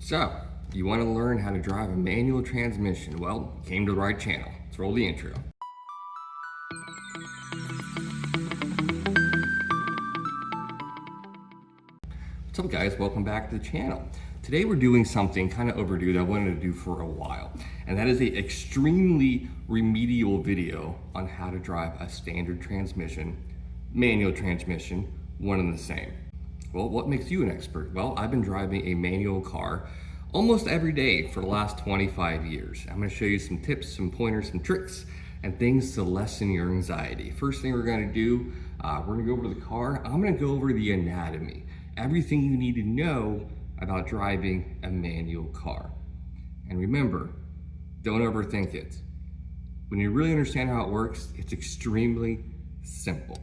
So, you want to learn how to drive a manual transmission? Well, you came to the right channel. Let's roll the intro. What's up guys, welcome back to the channel. Today we're doing something kind of overdue that I wanted to do for a while, and that is a extremely remedial video on how to drive a standard transmission, manual transmission, one and the same. Well, what makes you an expert? Well, I've been driving a manual car almost every day for the last 25 years. I'm gonna show you some tips, some pointers, some tricks, and things to lessen your anxiety. First thing we're gonna do, we're gonna go over to the car. I'm gonna go over the anatomy, everything you need to know about driving a manual car. And remember, don't overthink it. When you really understand how it works, it's extremely simple.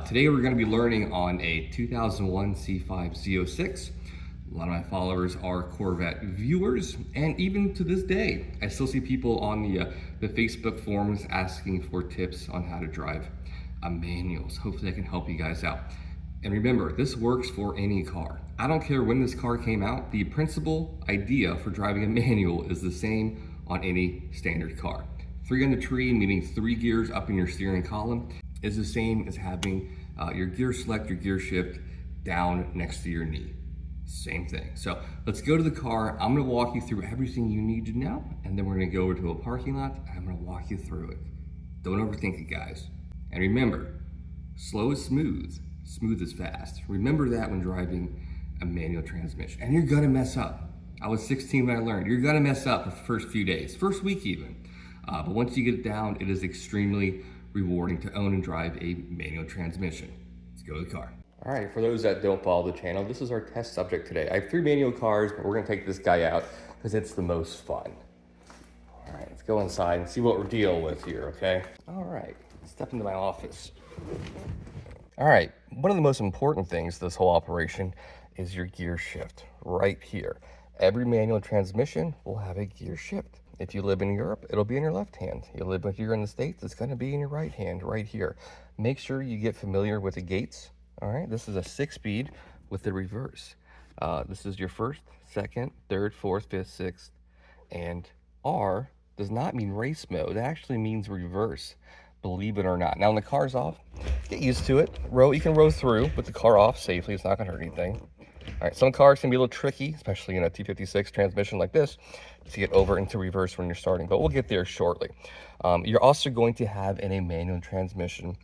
Today we're going to be learning on a 2001 C5 Z06. A lot of my followers are Corvette viewers, and even to this day, I still see people on the Facebook forums asking for tips on how to drive a manual. So hopefully I can help you guys out. And remember, this works for any car. I don't care when this car came out, the principal idea for driving a manual is the same on any standard car. 3 on the tree, meaning 3 gears up in your steering column, is the same as having your gear select, your gear shift down next to your knee. Same thing. So let's go to the car. I'm gonna walk you through everything you need to know, and then we're gonna go over to a parking lot, and I'm gonna walk you through it. Don't overthink it, guys. And remember, slow is smooth, smooth is fast. Remember that when driving a manual transmission. And you're gonna mess up. I was 16 when I learned. You're gonna mess up the first few days, first week even. But once you get it down, it is extremely rewarding to own and drive a manual transmission. Let's go to the car. All right, for those that don't follow the channel, this is our test subject today. I have 3 manual cars, but we're gonna take this guy out because it's the most fun. All right, let's go inside and see what we're dealing with here, okay? All right, step into my office. All right, one of the most important things to this whole operation is your gear shift right here. Every manual transmission will have a gear shift. If you live in Europe, it'll be in your left hand. You live here in the States, it's gonna be in your right hand, right here. Make sure you get familiar with the gates. All right, this is a 6-speed with the reverse. This is your first, second, third, fourth, fifth, sixth, and R does not mean race mode. It actually means reverse, believe it or not. Now, when the car's off, get used to it. You can row through with the car off safely. It's not gonna hurt anything. All right, some cars can be a little tricky, especially in a T56 transmission like this, to get over into reverse when you're starting, but we'll get there shortly. You're also going to have in a manual transmission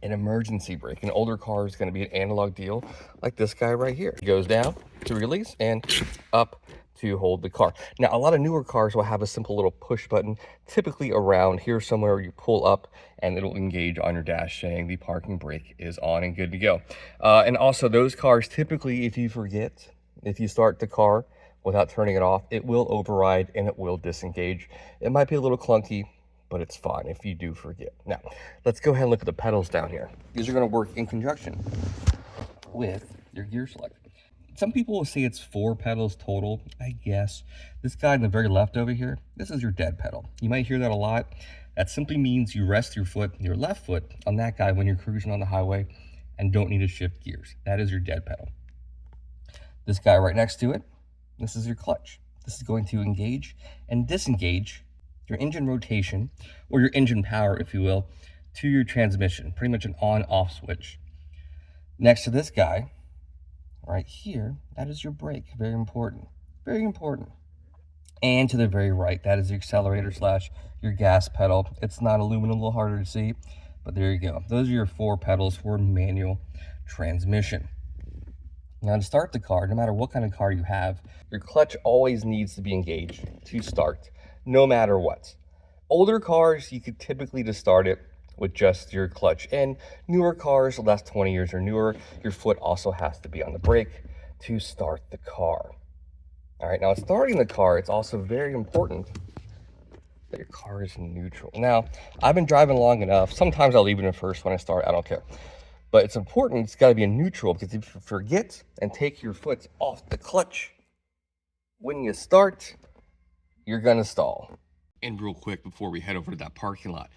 an emergency brake. An older car is going to be an analog deal like this guy right here. It goes down to release and up to hold the car. Now, a lot of newer cars will have a simple little push button, typically around here somewhere. You pull up and it'll engage on your dash saying the parking brake is on and good to go. And also those cars, typically, if you start the car without turning it off, it will override and it will disengage. It might be a little clunky, but it's fine if you do forget. Now, let's go ahead and look at the pedals down here. These are gonna work in conjunction with your gear select. Some people will say it's 4 pedals total. I guess this guy in the very left over here, this is your dead pedal. You might hear that a lot. That simply means you rest your left foot on that guy when you're cruising on the highway and don't need to shift gears. That is your dead pedal. This guy right next to it, this is your clutch. This is going to engage and disengage your engine rotation, or your engine power, if you will, to your transmission. Pretty much an on-off switch. Next to this guy, right here, that is your brake. Very important. Very important. And to the very right, that is the accelerator / your gas pedal. It's not aluminum, a little harder to see, but there you go. Those are your 4 pedals for manual transmission. Now, to start the car, no matter what kind of car you have, your clutch always needs to be engaged to start, no matter what. Older cars, you could typically just start it with just your clutch. And newer cars, the last 20 years or newer, your foot also has to be on the brake to start the car. All right, now starting the car, it's also very important that your car is neutral. Now, I've been driving long enough. Sometimes I'll leave it in first when I start, I don't care. But it's important, it's gotta be in neutral, because if you forget and take your foot off the clutch, when you start, you're gonna stall. And real quick, before we head over to that parking lot,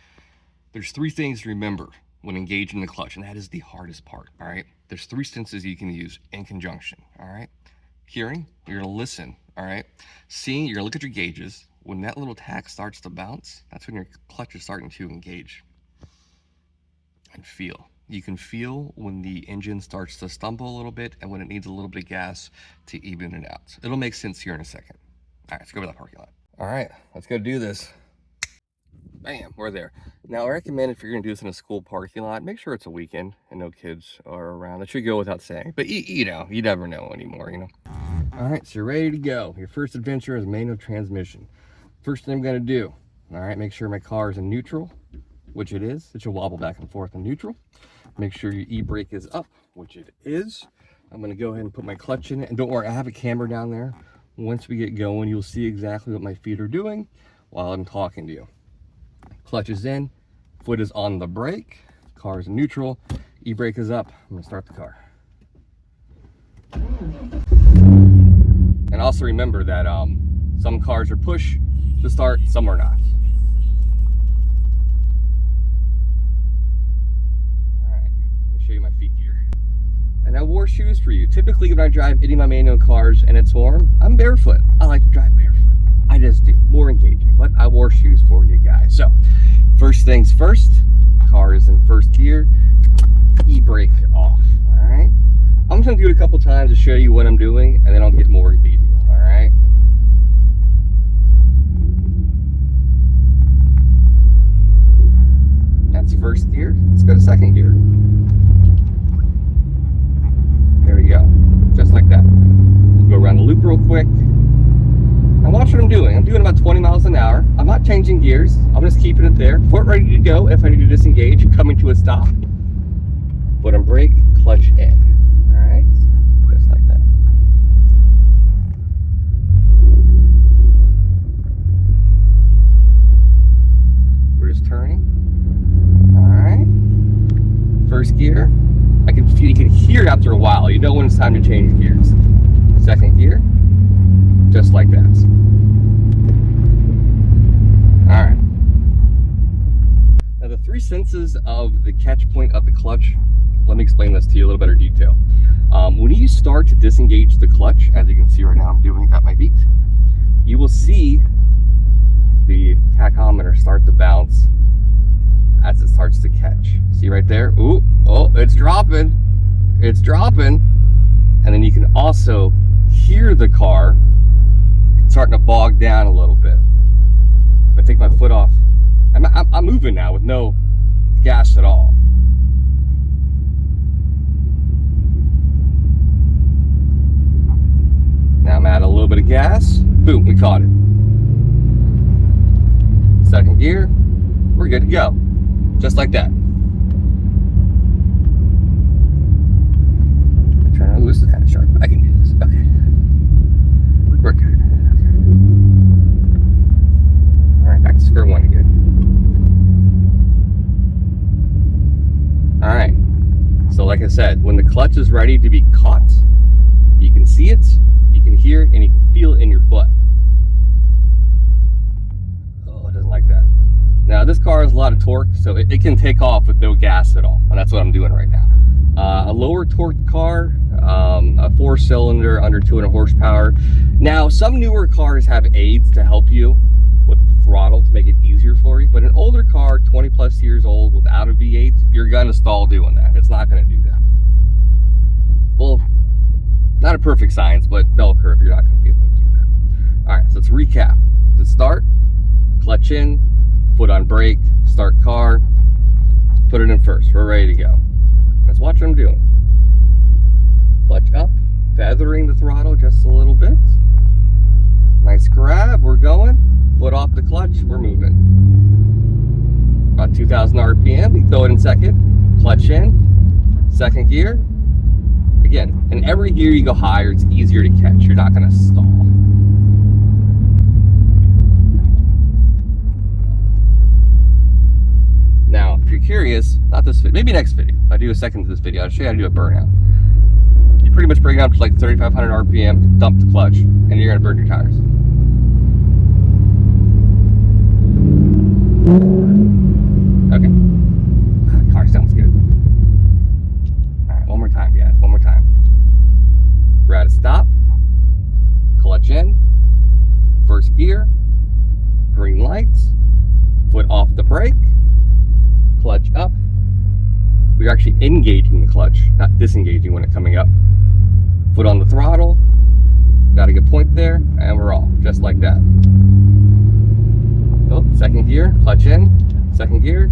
there's 3 things to remember when engaging the clutch, and that is the hardest part, all right? There's 3 senses you can use in conjunction, all right? Hearing, you're gonna listen, All right. Seeing, you're gonna look at your gauges. When that little tack starts to bounce, that's when your clutch is starting to engage. And feel. You can feel when the engine starts to stumble a little bit and when it needs a little bit of gas to even it out. It'll make sense here in a second. All right, let's go to that parking lot. All right, let's go do this. Bam, we're there. Now, I recommend if you're gonna do this in a school parking lot, make sure it's a weekend and no kids are around. That should go without saying, but you know, you never know anymore, you know. All right, so you're ready to go. Your first adventure is manual transmission. First thing I'm gonna do, all right, make sure my car is in neutral, which it is. It should wobble back and forth in neutral. Make sure your e-brake is up, which it is. I'm gonna go ahead and put my clutch in it. And don't worry, I have a camera down there. Once we get going, you'll see exactly what my feet are doing while I'm talking to you. Clutch is in, foot is on the brake, car is in neutral, e-brake is up. I'm gonna start the car. And also remember that some cars are push to start, some are not. Show you my feet here. And I wore shoes for you. Typically when I drive any of my manual cars and it's warm, I'm barefoot. I like to drive barefoot. I just do. More engaging. But I wore shoes for you guys. So, first things first, car is in first gear, e-brake off. Alright? I'm just going to do it a couple times to show you what I'm doing, and then I'll get more immediate. Alright? That's first gear. Let's go to second gear. There we go, just like that. We'll go around the loop real quick. Now watch what I'm doing. I'm doing about 20 miles an hour. I'm not changing gears. I'm just keeping it there. Foot ready to go if I need to disengage, coming to a stop. Foot on brake, clutch in. All right, just like that. We're just turning. All right, first gear. You can hear it after a while. You know when it's time to change gears. Second gear, just like that. All right. Now the three senses of the catch point of the clutch, let me explain this to you in a little better detail. When you start to disengage the clutch, as you can see right now I'm doing at my feet, you will see the tachometer start to bounce as it starts to catch. See right there? Ooh, oh, it's dropping. It's dropping. And then you can also hear the car starting to bog down a little bit. If I take my foot off, I'm moving now with no gas at all. Now I'm adding a little bit of gas. Boom, we caught it. Second gear, we're good to go. Just like that. Turn, this is kind of sharp. I can do this. Okay. We're good. Okay. All right, back to square one again. All right. So like I said, when the clutch is ready to be caught, you can see it, you can hear it, and you can feel it in your butt. Oh, it doesn't like that. Now this car has a lot of torque, so it can take off with no gas at all, and that's what I'm doing right now. A lower torque car, a 4-cylinder under 200 horsepower. Now some newer cars have aids to help you with the throttle to make it easier for you, but an older car, 20 plus years old, without a V8, you're gonna stall doing that. It's not gonna do that. Well, not a perfect science, but bell curve, you're not gonna be able to do that. All right, so let's recap. To start, clutch in, foot on brake, start car, put it in first. We're ready to go. Let's watch what I'm doing. Clutch up, feathering the throttle just a little bit. Nice grab, we're going. Foot off the clutch, we're moving. About 2,000 RPM, we throw it in second. Clutch in, second gear. Again, in every gear you go higher, it's easier to catch. You're not gonna stall. Now, if you're curious, not this video, maybe next video. If I do a second to this video, I'll show you how to do a burnout. You pretty much bring it up to like 3,500 RPM, dump the clutch, and you're gonna burn your tires. Okay. Car sounds good. All right, one more time, guys. One more time. We're at a stop. Clutch in. gear, green lights, foot off the brake, clutch up. We're actually engaging the clutch, not disengaging when it's coming up. Foot on the throttle, got a good point there, and we're off, just like that. Oh, second gear, clutch in, second gear,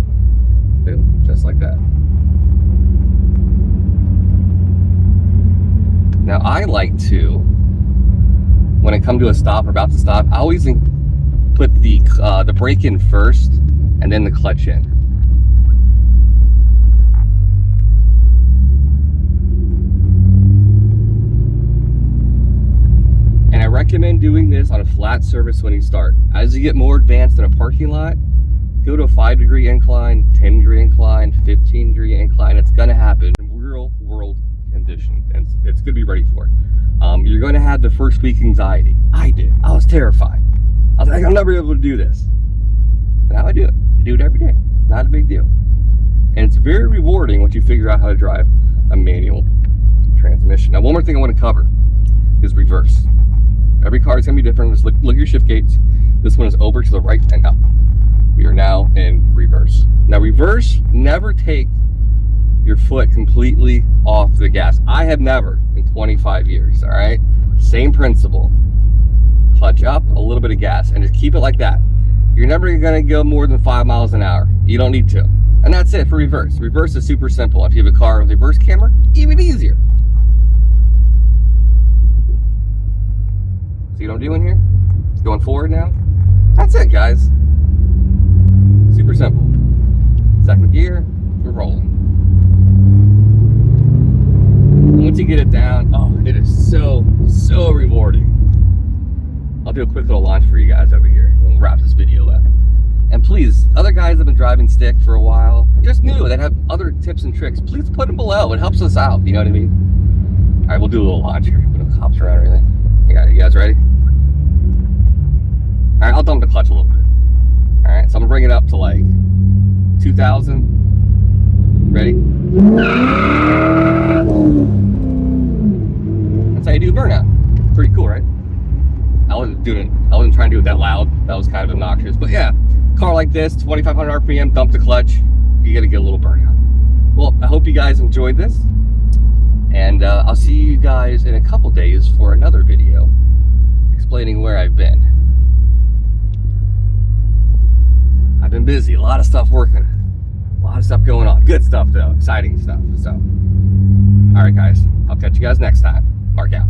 boom, just like that. Now I like to, when I come to a stop or about to stop, I always put the brake in first and then the clutch in. And I recommend doing this on a flat surface when you start. As you get more advanced in a parking lot, go to a 5-degree incline, 10-degree incline, 15-degree incline. It's gonna happen in real world conditions, and it's good to be ready for it. You're going to have the first week anxiety. I did. I was terrified. I was like, I'll never be able to do this. But now I do it. I do it every day. Not a big deal. And it's very rewarding once you figure out how to drive a manual transmission. Now, one more thing I want to cover is reverse. Every car is going to be different. Just look at your shift gates. This one is over to the right and up. We are now in reverse. Now, reverse, never take your foot completely off the gas. I have never in 25 years, all right? Same principle. Clutch up, a little bit of gas, and just keep it like that. You're never gonna go more than 5 miles an hour. You don't need to. And that's it for reverse. Reverse is super simple. If you have a car with a reverse camera, even easier. See what I'm doing here? Going forward now. That's it, guys. Super simple. Second gear, we're rolling. Once you get it down, oh, it is so rewarding. I'll do a quick little launch for you guys over here, and we'll wrap this video up. And please, other guys have been driving stick for a while, or just new, that have other tips and tricks, please put them below. It helps us out, you know what I mean? All right, we'll do a little launch here. Put the cops around and everything. You guys ready? All right, I'll dump the clutch a little bit. All right, so I'm gonna bring it up to like 2,000. Ready? That's how you do a burnout. Pretty cool, right? I wasn't trying to do it that loud. That was kind of obnoxious. But yeah, car like this, 2,500 RPM, dump the clutch, you gotta get a little burnout. Well, I hope you guys enjoyed this. And I'll see you guys in a couple days for another video explaining where I've been. I've been busy, a lot of stuff working. A lot of stuff going on. Good stuff though, exciting stuff. So, all right guys, I'll catch you guys next time. Mark out.